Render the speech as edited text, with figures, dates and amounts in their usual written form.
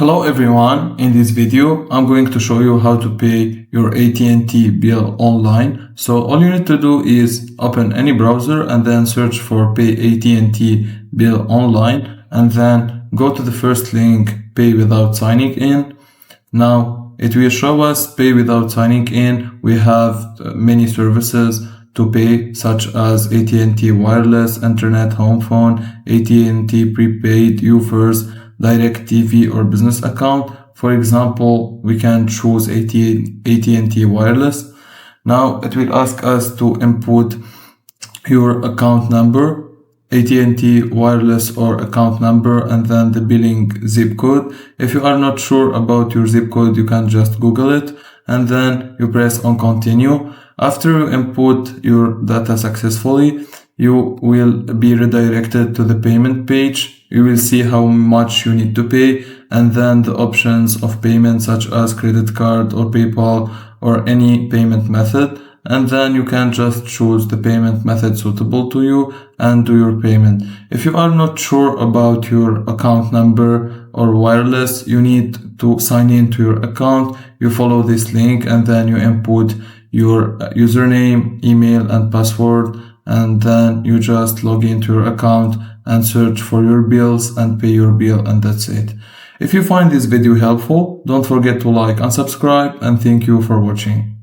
Hello everyone, in this video I'm going to show you how to pay your AT&T bill online. So all you need to do is open any browser and then search for pay AT&T bill online and then go to the first link, pay without signing in. Now it will show us pay without signing in. We have many services to pay such as AT&T wireless, internet, home phone, AT&T prepaid, UFirst, direct TV or business account. For example, we can choose AT&T wireless. Now it will ask us to input your account number, AT&T wireless or account number, and then the billing zip code. If you are not sure about your zip code, you can just Google it and then you press on continue. After you input your data successfully, you will be redirected to the payment page. You will see how much you need to pay and then the options of payment such as credit card or PayPal or any payment method. And then you can just choose the payment method suitable to you and do your payment. If you are not sure about your account number or wireless, you need to sign in to your account. You follow this link and then you input your username, email and password, and then you just log into your account and search for your bills and pay your bill, and that's it. If you find this video helpful, don't forget to like and subscribe, and thank you for watching.